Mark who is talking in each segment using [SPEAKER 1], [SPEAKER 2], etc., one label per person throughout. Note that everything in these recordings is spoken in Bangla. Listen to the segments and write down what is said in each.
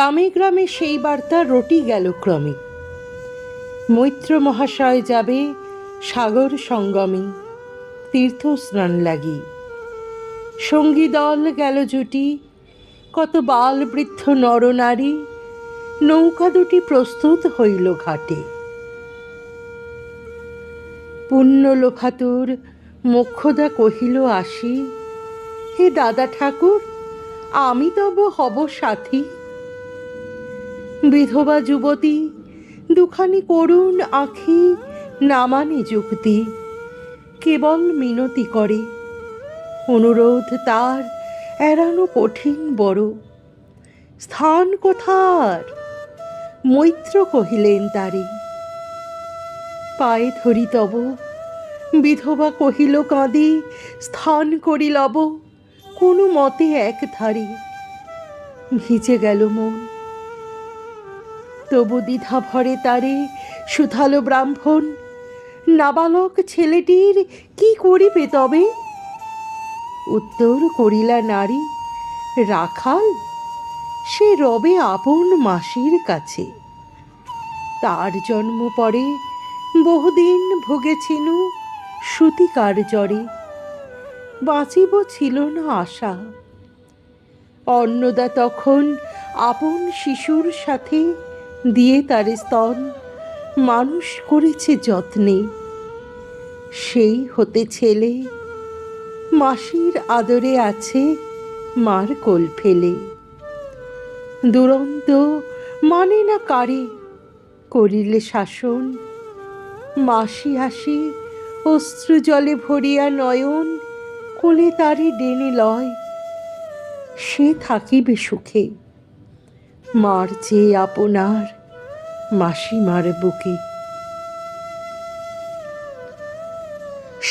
[SPEAKER 1] গ্রামে গ্রামে সেই বার্তা রটি গেল ক্রমে। মৈত্র মহাশয় যাবে সাগর সঙ্গমে তীর্থ স্নান লাগি। সঙ্গী দল গেল জুটি, কত বাল বৃদ্ধ নরনারী, নৌকা দুটি প্রস্তুত হইল ঘাটে। পুণ্য লোভাতুর মোক্ষদা কহিল আসি, হে দাদা ঠাকুর, আমি তব হব সাথী। বিধবা যুবতী দুখানি করুণ আঁখি নামানে যুক্তি, কেবল মিনতি করে। অনুরোধ তার এড়ানো কঠিন বড়। স্থান কোথার? মৈত্র কহিলেন তারে। পায়ে ধরি তব, বিধবা কহিল কাঁদি, স্থান করি লব কোনো মতে এক ধারে। ভিজে গেল মন, তবু দ্বিধা ভরে তারে শুধালো ব্রাহ্মণ, নাবালক ছেলেটির কি করিবে তবে? উত্তর করিলা নারী, রাখাল সে রবে আপন মাসির কাছে। তার জন্ম পরে বহুদিন ভোগেছিনু সূতিকার জ্বরে, বাঁচিব ছিল না আশা। অন্নদা তখন আপন শিশুর সাথে দিয়ে তার স্তন মানুষ করেছে যত্নে। সেই হতে ছেলে মাসির আদরে আছে মার কোল ফেলে। দুরন্ত মানে না কারে, করিলে শাসন। মাসি আসি অশ্রু জলে ভরিয়া নয়ন, কোলে তারে ডেনে লয়। সে থাকিবে সুখে, মার চেয়ে আপনার মাসিমার বুকে।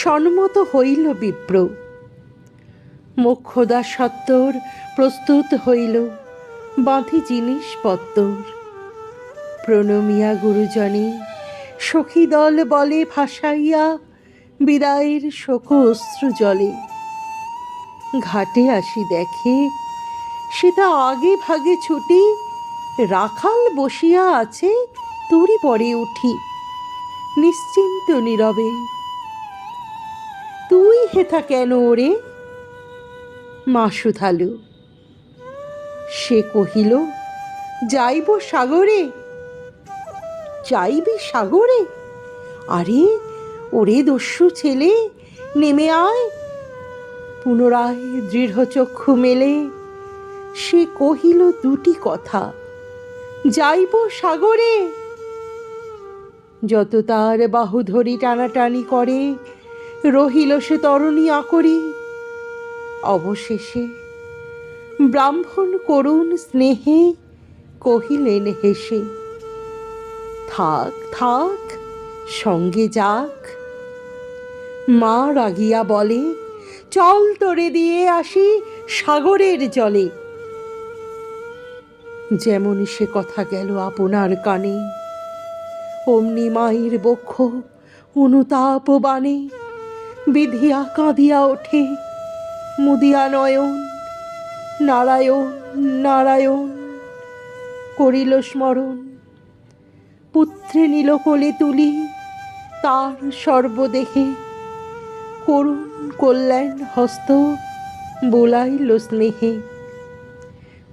[SPEAKER 1] সম্মত হইল বিপ্র, মোক্ষদা সত্তর প্রস্তুত হইল, বাঁধি জিনিসপত্তর। প্রণমিয়া গুরুজনে সখী দল বলে ভাসাইয়া, বিদায়ের শোক অশ্রু জলে। ঘাটে আসি দেখে সেটা আগে ভাগে ছুটি, রাখাল বসিয়া আছে তরি পরে উঠি নিশ্চিন্ত নীরবে। তুই হেথা কেন ওরে? মা শুধালো। সে কহিল, যাইব সাগরে। যাইবি সাগরে? আরে ওরে দস্যু ছেলে, নেমে আয়। পুনরায় দৃঢ় চক্ষু মেলে সে কহিল দুটি কথা, যাইব সাগরে। যত তার বাহু ধরি টানাটানি করে, রহিল সে তরণী আকরি। অবশেষে ব্রাহ্মণ করুণ স্নেহে কহিলেন হেসে, থাক থাক সঙ্গে যাক। মা রাগিয়া বলে, চল তোরে দিয়ে আসি সাগরের জলে। যেমন সে কথা গেল আপনার কানে, অমনি মায়ের বক্ষ অনুতাপ বাণে বিধিয়া কাঁদিয়া ওঠে মুদিয়া নয়ন। নারায়ণ নারায়ণ করিল স্মরণ, পুত্রে নিল কোলে তুলি তার সর্বদেহে। করুণ কল্যাণ হস্ত বোলাইল স্নেহে।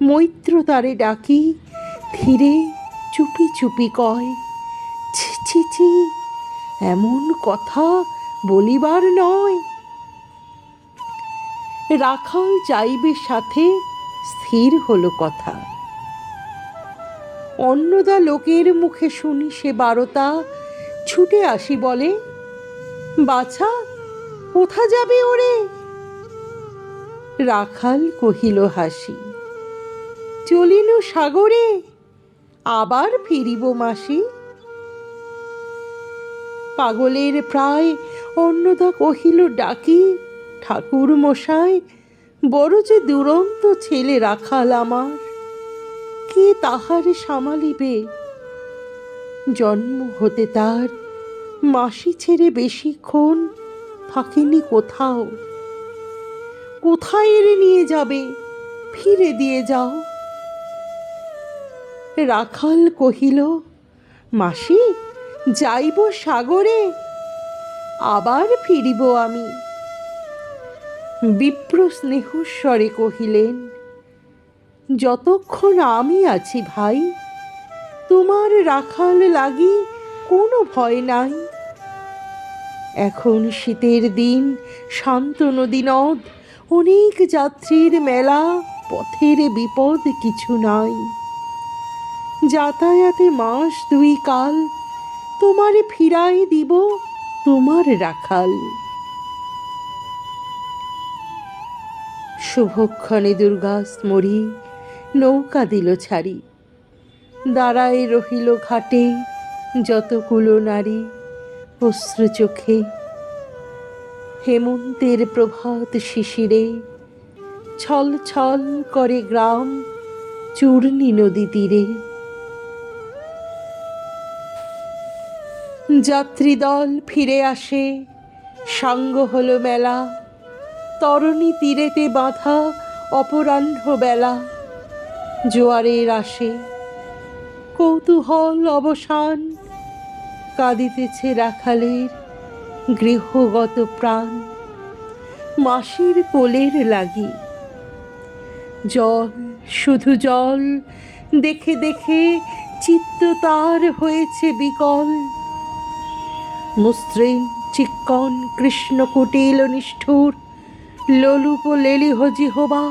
[SPEAKER 1] মৈত্র তারে ডাকি ধীরে চুপি চুপি কয়, ছি ছি ছি, এমন কথা বলিবার নয়। রাখাল যাইবে সাথে, স্থির হলো কথা। অন্নদা লোকের মুখে শুনি সে বারতা, ছুটে আসি বলে, বাছা কোথা যাবে ওরে? রাখাল কহিল হাসি, চলিনু সাগরে, আবার ফিরিব মাসি। পাগলের প্রায় অন্নদা কহিল ডাকি, ঠাকুর মশাই, বড় যে দুরন্ত ছেলে রাখাল আমার, কে তাহারে সামালিবে? জন্ম হতে তার মাসি ছেড়ে বেশিক্ষণ থাকেনি কোথাও। কোথায় এরে নিয়ে যাবে? ফিরে দিয়ে যাও। রাখাল কহিল, মাসি, যাইব সাগরে, আবার ফিরিব আমি। বিপ্র স্নেহস্বরে কহিলেন, যতক্ষণ আমি আছি ভাই, তোমার রাখাল লাগি কোনো ভয় নাই। এখন শীতের দিন, শান্ত নদী নদ, অনেক যাত্রীর মেলা, পথের বিপদ কিছু নাই। যাতায়াতে মাস দুই কাল, তোমারে ফিরাই দিব তোমার রাখাল। শুভক্ষণে দুর্গাস্মরী নৌকা দিল ছাড়ি, দাঁড়ায় রহিল ঘাটে যতগুলো নারী অশ্রু চোখে। হেমন্তের প্রভাত শিশিরে ছল ছল করে গ্রাম চূর্ণী নদী তীরে। যাত্রীদল ফিরে আসে, সাঙ্গ হলো মেলা, তরণী তীরেতে বাঁধা অপরাহ্ন বেলা। জোয়ারের আসে, কৌতূহল অবসান, কাঁদিতেছে রাখালের গৃহগত প্রাণ। মাসির কোলের লাগি জল, শুধু জল, দেখে দেখে চিত্ত তার হয়েছে বিকল। মসৃণ চিক্কণ কৃষ্ণকুটিল নিষ্ঠুর, লোলুপ লেলিহ জিহবা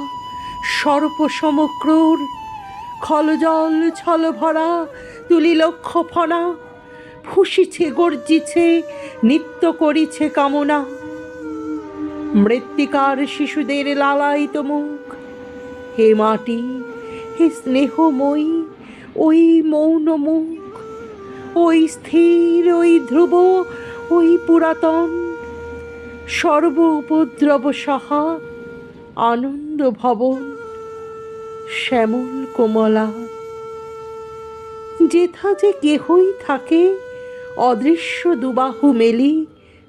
[SPEAKER 1] সর্প সমক্রূর। খলজল ছল ভরা তুলি লক্ষ ফনা, ফুসিছে গর্জিছে নৃত্য করিছে কামনা। মৃত্তিকার শিশুদের লালায়িত মুখ, হে মাটি, হে স্নেহময়ী, ওই মৌন মুখ, ওই স্থির, ওই ধ্রুব, ওই পুরাতন, সর্ব উপদ্রব সহা আনন্দ ভবন। শ্যামল কোমলা, যেথা যে কেহই থাকে, অদৃশ্য দুবাহু মেলি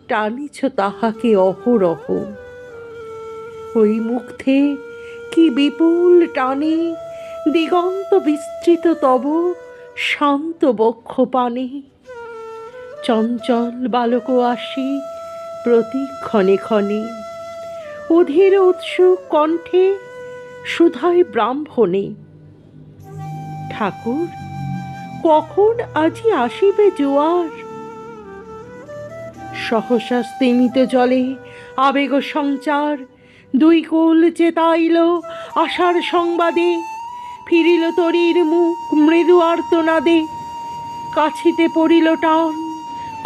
[SPEAKER 1] টানিছ তাহাকে অহরহ। ওই মুগ্ধে কি বিপুল টানে, দিগন্ত বিস্তৃত তব শান্ত বক্ষ পানে। চঞ্চল বালক আসি প্রতি ক্ষণে ক্ষণে, অধীর উৎসুক কণ্ঠে সুধায় ব্রাহ্মণে। ঠাকুর, কখন আজি আসিবে জোয়ার? সহসা স্তিমিত জলে আবেগ সঞ্চার, দুই কুল চেতাইল আশার সংবাদে। ফিরিল তরীর মুখ মৃদু আর্তনাদে, কাছিতে পড়িল টান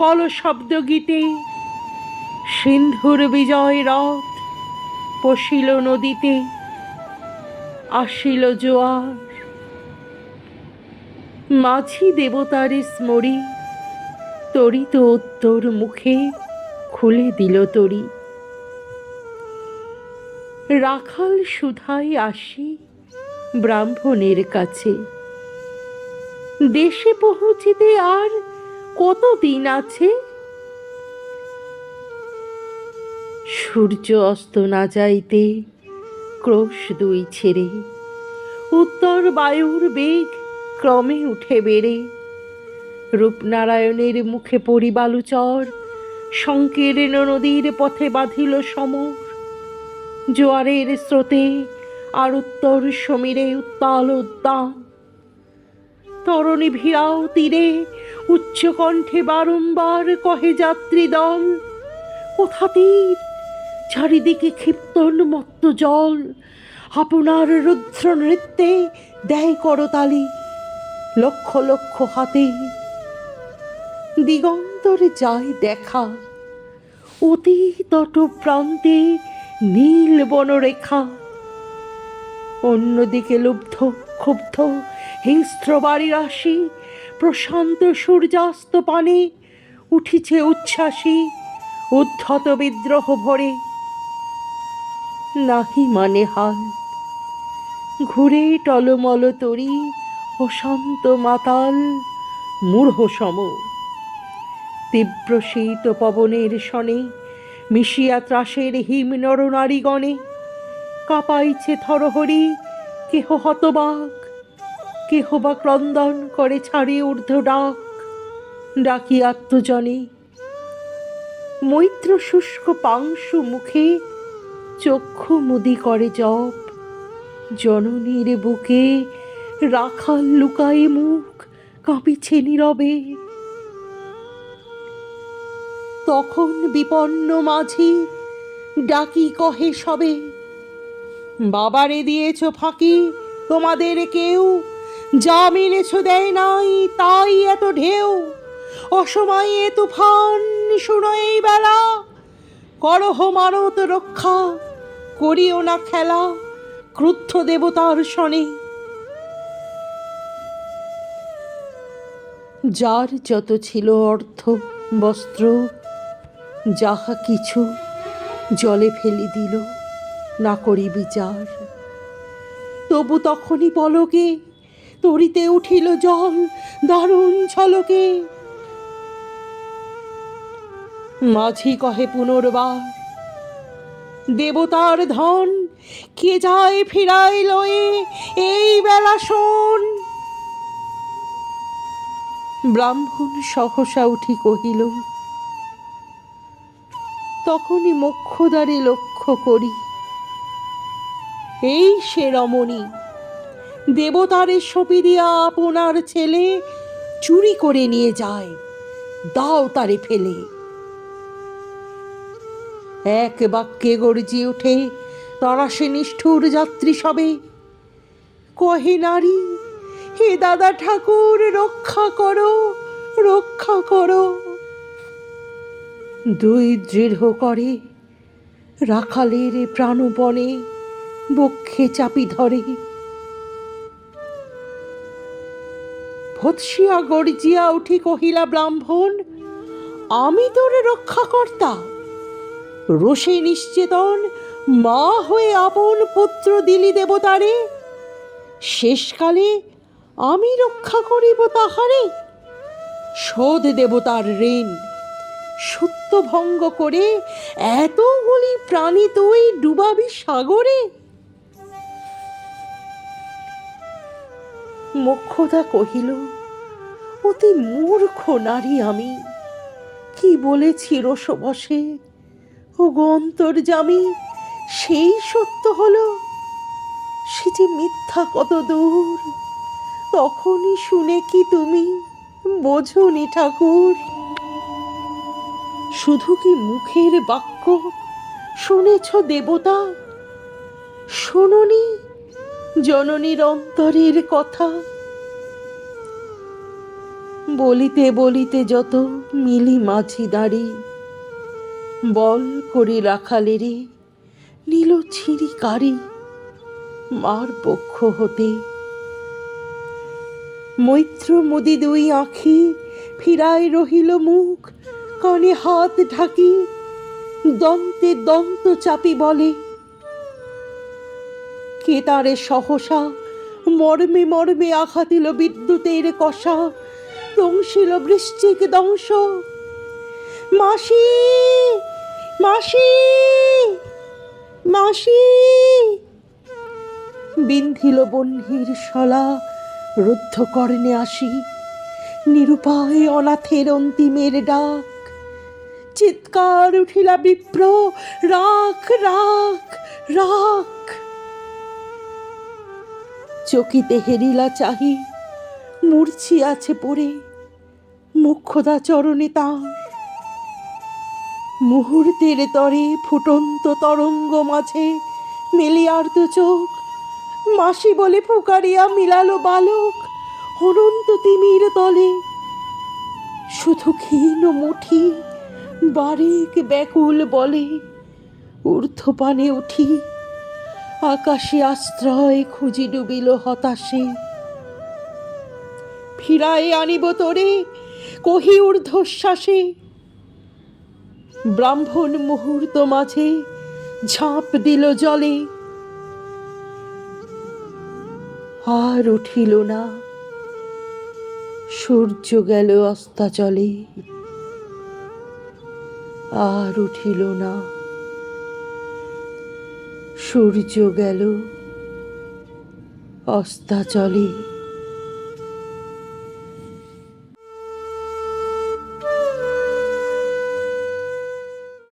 [SPEAKER 1] কল শব্দ গীতে। সিন্ধুর বিজয় রথ পশিল নদীতে, আসিল জোয়ার। মাঝি দেবতারে স্মরি, তরিত উত্তর মুখে খুলে দিল তরি। রাখাল সুধাই আসি ব্রাহ্মণের কাছে, দেশে পৌঁছিতে আর কত দিন আছে? সূর্য অস্ত না যাইতে ক্রোশ দুই ছেড়ে, উত্তর বায়ুর বেগ ক্রমে উঠে বেড়ে। রূপনারায়ণের মুখে পরিবালুচর, সংকীর্ণ নদীর পথে বাঁধিল সমর। জোয়ারের স্রোতে আর উত্তর সমীরে উত্তাল উদ্যান। তরণী ভিড়াও তীরে উচ্চ কণ্ঠে বারংবার কহে যাত্রী দল, কোথা তীর, চারিদিকে ক্ষিপ্তন মত্ত জল। আপনার রুদ্র নৃত্যে দেয় করতালি লক্ষ লক্ষ হাতে। দিগন্তরে যায় দেখা, অতি তট প্রান্তে নীল বনরেখা। অন্যদিকে লুব্ধ ক্ষুব্ধ হিংস্র বাড়ি রাশি, প্রশান্ত সূর্যাস্ত পানে উঠিছে উচ্ছ্বাসী উদ্ধত বিদ্রোহ ভরে। নাহি মানে হাল, ঘুরে টলমল তরি অশান্ত মাতাল মূঢ় সম। তীব্র শীত পবনের শনে মিশিয়া ত্রাসের হিম নরনারীগণে। কাঁপাইছে থরহরি কেহ হতবাক, কেহ বা ক্রন্দন করে ছাড়ে ঊর্ধ্ব ডাক, ডাকি আত্মজনে। মৈত্র শুষ্ক পাংশু মুখে চক্ষু মুদি করে জপ, জননীর বুকে রাখাল লুকায়ে মুখ, কাঁপিছে নীরবে। তখন বিপন্ন মাঝি ডাকি কহে সবে, বাবারে দিয়েছ ফাঁকি তোমাদের কেউ, যা মেনেছ দেয় নাই তাই এত ঢেউ। অসময়ে তুফান শুনো এই বেলা, করহ মানত রক্ষা, করিও না খেলা ক্রুদ্ধ দেবতার শনে। যার যত ছিল অর্থ বস্ত্র, যাহা কিছু জলে ফেলি দিল, না করি বিচার। তবু তখনই পলকে তরিতে উঠিল জল দারুণ ছলকে। মাঝি কহে পুনর্বার, দেবতার ধন কে যায় ফিরাই লয়ে এই বেলা শোন। ব্রাহ্মণ সহসা উঠি কহিল, তখনই মোক্ষদ্বারে লক্ষ্য করি, এই সে রমণী, দেবতারে সঁপি দিয়া আপনার ছেলে চুরি করে নিয়ে যায়, দাও তারে ফেলে। এক বাক্যে গর্জি উঠে তারা সে নিষ্ঠুর যাত্রী সবে, কহে নারী, হে দাদা ঠাকুর রক্ষা করো, রক্ষা করো। দুই দৃঢ় করে রাখালের প্রাণপণে বক্ষে চাপি ধরে। ভৎসিয়া গর্জিয়া উঠি কহিলা ব্রাহ্মণ, আমি তোর রক্ষাকর্তা। রোষে নিশ্চেতন মা হয়ে আপন পুত্র দিলি দেবতারে, শেষকালে আমি রক্ষা করিব তাহারে। শোধ দেবতার ঋণ, সত্য ভঙ্গ করে এতগুলি প্রাণী তুই ডুবাবি সাগরে। মোক্ষদা কহিল, অতি মূর্খ নারী আমি, কি বলেছি রোষবশে। ও গো অন্তর্যামী, সেই সত্য হলো, সে যে মিথ্যা কত দূর, তখনই শুনে কি তুমি বোঝনি ঠাকুর। শুধু কি মুখের বাক্য শুনেছ দেবতা, শোনোনি জননীর অন্তরের কথা। বলিতে বলিতে যত মিলি মাঝি দাঁড়ি, বল করি রাখালেরে নীল ছিঁড়ি কারি মার পক্ষ হতে। মৈত্র মুদি দুই আঁখি ফিরায় রহিল মুখ, কানে হাত ঢাকি দন্তে দন্ত চাপি বলে, কে তারে সহসা মর্মে মর্মে আঘাত দিল বিদ্যুতের কষা, দংশিল বৃশ্চিক দংশ। মাসি, মাসি, মাসি, বিন্ধিল বহ্নির শলা রুদ্ধ কর্ণে আসি, নিরুপায় অনাথের অন্তিমের ডাক। চিৎকার উঠিলা বিপ্র, রাখ রাখ রাখ। চকিতে হেরিলা চাহি, মূর্ছি আছে পড়ে মোক্ষদা চরণে তার। মুহূর্তের তরে ফুটন্ত তরঙ্গ মাঝে মেলিয়ার দু চোখ, মাসি বলে ফুকারিয়া মিলালো বালক অনন্ত তিমির তলে। শুধু ক্ষীণ মুঠি বারেক ব্যাকুল বলে, ঊর্ধ্বপানে উঠি আকাশে আশ্রয় খুঁজি ডুবিল হতাশে। ফিরায় আনিব তোরে কহি ঊর্ধ্বশ্বাসে, ব্রাহ্মণ মুহূর্ত মাঝে ঝাঁপ দিল জলে। আর উঠিল না, সূর্য গেল অস্তাচলে। আর উঠিল না, সূর্য গেল অস্তাচলে।